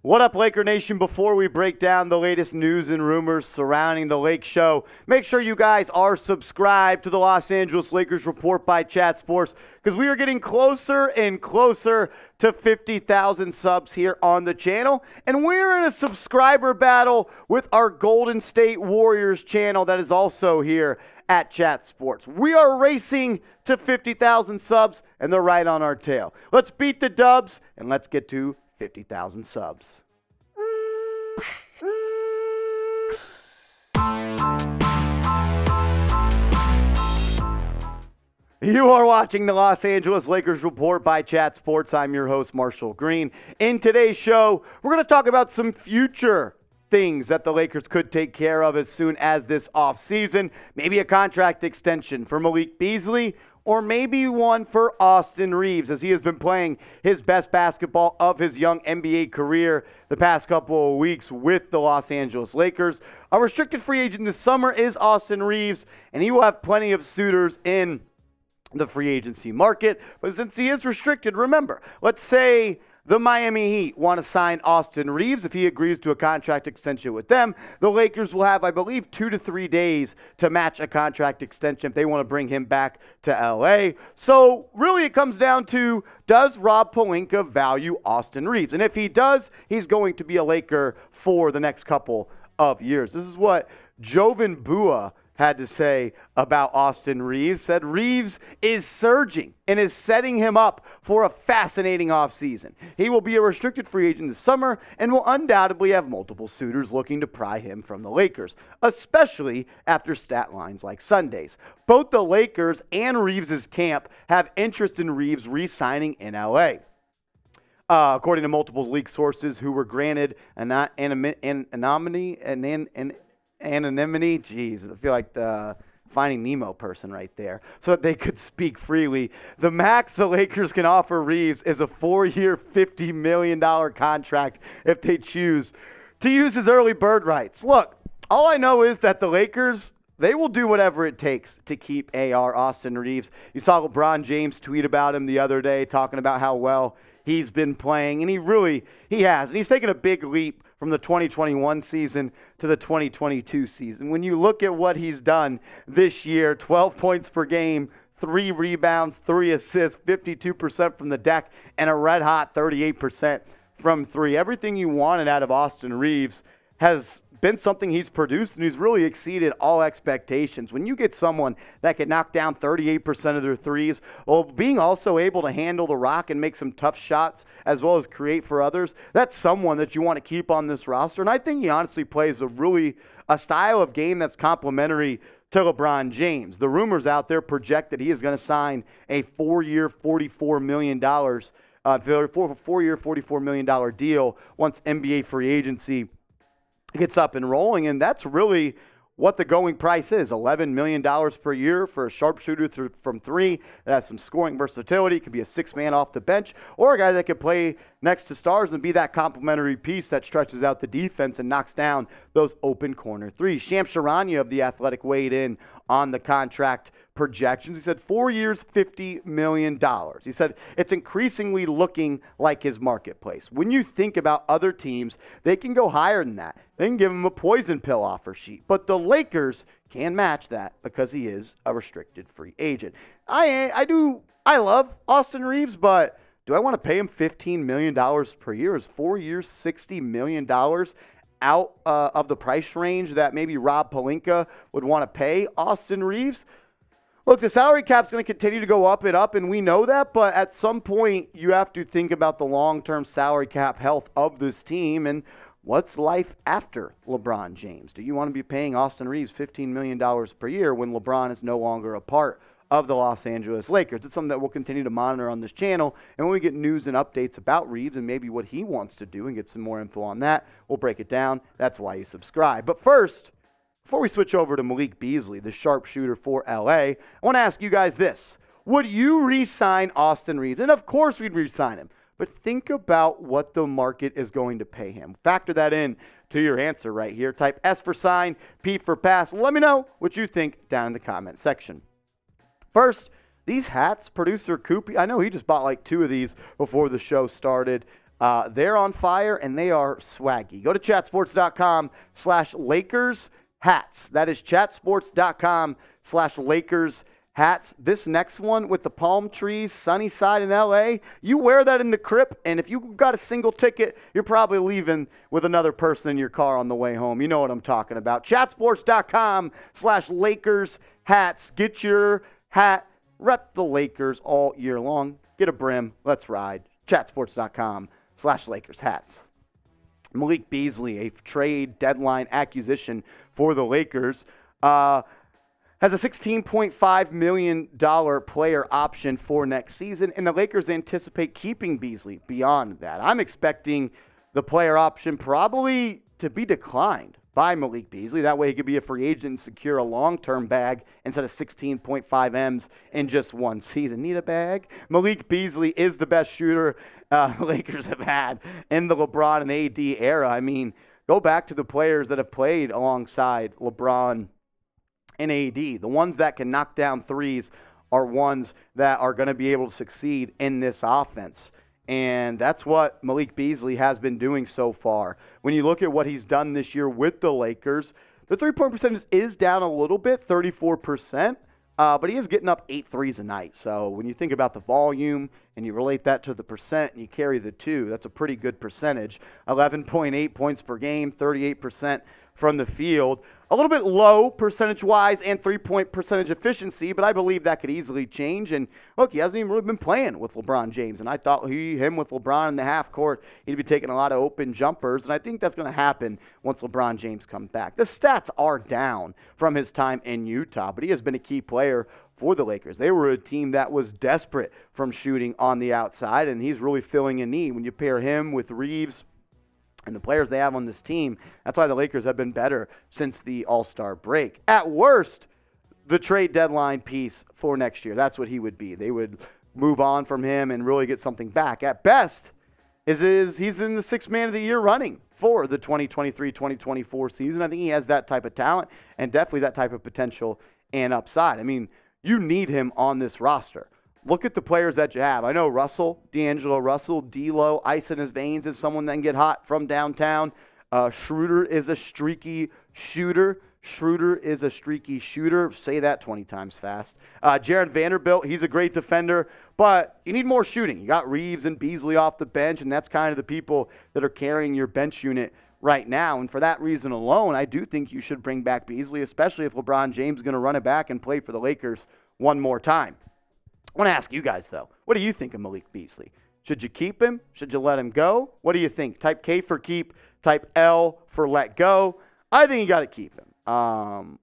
What up, Laker Nation? Before we break down the latest news and rumors surrounding the Lake Show, make sure you guys are subscribed to the Los Angeles Lakers Report by Chat Sports, because we are getting closer and closer to 50,000 subs here on the channel. And we're in a subscriber battle with our Golden State Warriors channel that is also here at Chat Sports. We are racing to 50,000 subs, and they're right on our tail. Let's beat the Dubs, and let's get to 50,000 subs. You are watching the Los Angeles Lakers Report by Chat Sports. I'm your host, Marshall Green. In today's show, we're going to talk about some future things that the Lakers could take care of as soon as this offseason. Maybe a contract extension for Malik Beasley, or maybe one for Austin Reaves, as he has been playing his best basketball of his young NBA career the past couple of weeks with the Los Angeles Lakers. A restricted free agent this summer is Austin Reaves, and he will have plenty of suitors in the free agency market. But since he is restricted, remember, let's say the Miami Heat want to sign Austin Reaves. If he agrees to a contract extension with them, the Lakers will have, I believe, 2 to 3 days to match a contract extension if they want to bring him back to LA. So really it comes down to, does Rob Pelinka value Austin Reaves? And if he does, he's going to be a Laker for the next couple of years. This is what Jovan Buha had to say about Austin Reaves. Said Reaves is surging and is setting him up for a fascinating offseason. He will be a restricted free agent this summer and will undoubtedly have multiple suitors looking to pry him from the Lakers, especially after stat lines like Sunday's. Both the Lakers and Reaves' camp have interest in Reaves re-signing in LA. According to multiple league sources who were granted anonymity, geez, I feel like the Finding Nemo person right there, so that they could speak freely. The max the Lakers can offer Reaves is a 4-year, $50 million contract if they choose to use his early bird rights. Look, all I know is that the Lakers, they will do whatever it takes to keep AR Austin Reaves. You saw LeBron James tweet about him the other day, talking about how well he's been playing, and he has. And he's taken a big leap from the 2021 season to the 2022 season. When you look at what he's done this year, 12 points per game, 3 rebounds, 3 assists, 52% from the deck, and a red-hot 38% from 3. Everything you wanted out of Austin Reaves has been something he's produced, and he's really exceeded all expectations. When you get someone that can knock down 38% of their threes, while being also able to handle the rock and make some tough shots as well as create for others, that's someone that you want to keep on this roster. And I think he honestly plays a style of game that's complementary to LeBron James. The rumors out there project that he is going to sign a 4-year, $44 million $44 million deal once NBA free agency gets up and rolling, and that's really what the going price is. $11 million per year for a sharpshooter from 3 that has some scoring versatility. It can be a 6-man off the bench, or a guy that can play next to stars and be that complementary piece that stretches out the defense and knocks down those open corner threes. Shams Charania of The Athletic weighed in on the contract projections. He said 4 years, $50 million. He said it's increasingly looking like his marketplace. When you think about other teams, they can go higher than that. They can give him a poison pill offer sheet. But the Lakers can match that because he is a restricted free agent. I love Austin Reaves, but do I want to pay him $15 million per year? Is 4 years, $60 million out of the price range that maybe Rob Pelinka would want to pay Austin Reaves? Look, the salary cap's going to continue to go up and up, and we know that, but at some point you have to think about the long-term salary cap health of this team and what's life after LeBron James. Do you want to be paying Austin Reaves $15 million per year when LeBron is no longer a part of the Los Angeles Lakers? It's something that we'll continue to monitor on this channel, and when we get news and updates about Reaves and maybe what he wants to do and get some more info on that, we'll break it down. That's why you subscribe. But first, before we switch over to Malik Beasley, the sharpshooter for LA, I want to ask you guys this. Would you re-sign Austin Reaves? And of course we'd re-sign him. But think about what the market is going to pay him. Factor that in to your answer right here. Type S for sign, P for pass. Let me know what you think down in the comment section. First, these hats, producer Koopy, I know he just bought like 2 of these before the show started. They're on fire, and they are swaggy. Go to chatsports.com/Lakers hats. That is chatsports.com/Lakers hats. This next one with the palm trees, sunny side in LA, you wear that in the crib, and if you got a single ticket, you're probably leaving with another person in your car on the way home. You know what I'm talking about. Chatsports.com/Lakers hats. Get your hat. Rep the Lakers all year long. Get a brim. Let's ride. Chatsports.com/Lakers hats. Malik Beasley, a trade deadline acquisition for the Lakers, has a $16.5 million player option for next season, and the Lakers anticipate keeping Beasley beyond that. I'm expecting the player option probably to be declined by Malik Beasley. That way he could be a free agent and secure a long-term bag instead of 16.5 M's in just one season. Need a bag? Malik Beasley is the best shooter the Lakers have had in the LeBron and AD era. I mean, go back to the players that have played alongside LeBron and AD. The ones that can knock down threes are ones that are going to be able to succeed in this offense. And that's what Malik Beasley has been doing so far. When you look at what he's done this year with the Lakers, the three-point percentage is down a little bit, 34%, but he is getting up 8 threes a night. So when you think about the volume and you relate that to the percent and you carry the two, that's a pretty good percentage. 11.8 points per game, 38% from the field. A little bit low percentage-wise and three-point percentage efficiency, but I believe that could easily change. And, look, he hasn't even really been playing with LeBron James. And I thought him with LeBron in the half court, he'd be taking a lot of open jumpers. And I think that's going to happen once LeBron James comes back. The stats are down from his time in Utah, but he has been a key player for the Lakers. They were a team that was desperate from shooting on the outside, and he's really filling a need. When you pair him with Reaves and the players they have on this team, that's why the Lakers have been better since the All-Star break. At worst, the trade deadline piece for next year, that's what he would be. They would move on from him and really get something back. At best, he's in the sixth man of the year running for the 2023-2024 season. I think he has that type of talent and definitely that type of potential and upside. I mean, you need him on this roster. Look at the players that you have. I know D'Angelo Russell, D'Lo, ice in his veins is someone that can get hot from downtown. Schroeder is a streaky shooter. Say that 20 times fast. Jared Vanderbilt, he's a great defender, but you need more shooting. You got Reaves and Beasley off the bench, and that's kind of the people that are carrying your bench unit right now. And for that reason alone, I do think you should bring back Beasley, especially if LeBron James is going to run it back and play for the Lakers one more time. I want to ask you guys, though, what do you think of Malik Beasley? Should you keep him? Should you let him go? What do you think? Type K for keep, type L for let go. I think you got to keep him.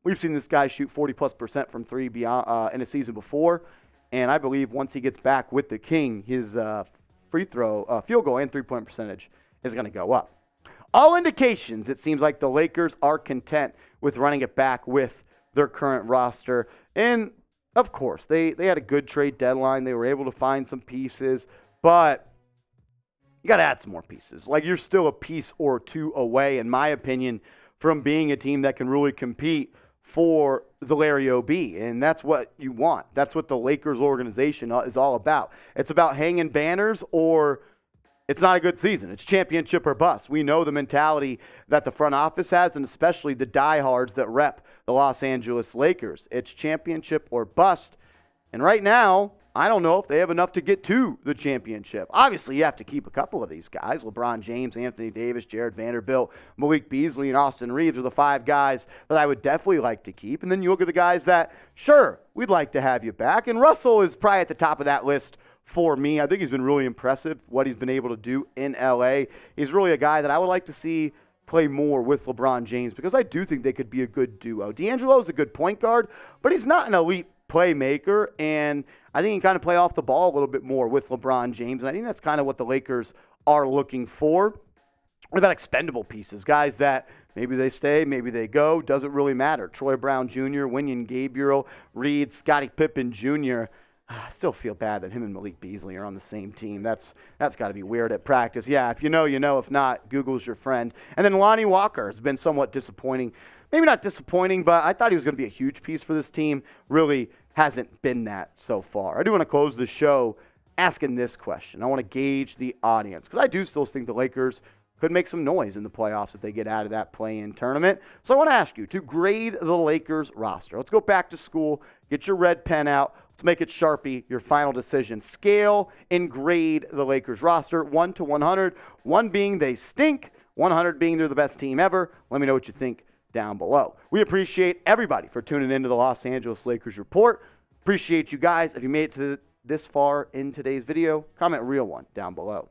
We've seen this guy shoot 40+% from three beyond, in a season before, and I believe once he gets back with the King, his field goal and three-point percentage is going to go up. All indications, it seems like the Lakers are content with running it back with their current roster. And, of course, they had a good trade deadline. They were able to find some pieces, but you got to add some more pieces. Like, you're still a piece or two away, in my opinion, from being a team that can really compete for the Larry O.B., and that's what you want. That's what the Lakers organization is all about. It's about hanging banners, or it's not a good season. It's championship or bust. We know the mentality that the front office has, and especially the diehards that rep the Los Angeles Lakers. It's championship or bust, and right now, I don't know if they have enough to get to the championship. Obviously, you have to keep a couple of these guys. LeBron James, Anthony Davis, Jared Vanderbilt, Malik Beasley, and Austin Reaves are the 5 guys that I would definitely like to keep. And then you look at the guys that, sure, we'd like to have you back. And Russell is probably at the top of that list for me. I think he's been really impressive, what he's been able to do in L.A. He's really a guy that I would like to see play more with LeBron James, because I do think they could be a good duo. D'Angelo is a good point guard, but he's not an elite playmaker, and I think he can kind of play off the ball a little bit more with LeBron James, and I think that's kind of what the Lakers are looking for. What about expendable pieces? Guys that maybe they stay, maybe they go, doesn't really matter. Troy Brown Jr., Wenyen Gabriel, Reed, Scottie Pippen Jr. I still feel bad that him and Malik Beasley are on the same team. That's got to be weird at practice. Yeah, if you know, you know. If not, Google's your friend. And then Lonnie Walker has been somewhat disappointing. Maybe not disappointing, but I thought he was going to be a huge piece for this team. Really hasn't been that so far. I do want to close the show asking this question. I want to gauge the audience because I do still think the Lakers could make some noise in the playoffs if they get out of that play-in tournament. So I want to ask you to grade the Lakers roster. Let's go back to school. Get your red pen out. Let's make it Sharpie, your final decision. Scale and grade the Lakers roster, 1 to 100. 1 being they stink, 100 being they're the best team ever. Let me know what you think down below. We appreciate everybody for tuning into the Los Angeles Lakers Report. Appreciate you guys. If you made it to this far in today's video, comment real one down below.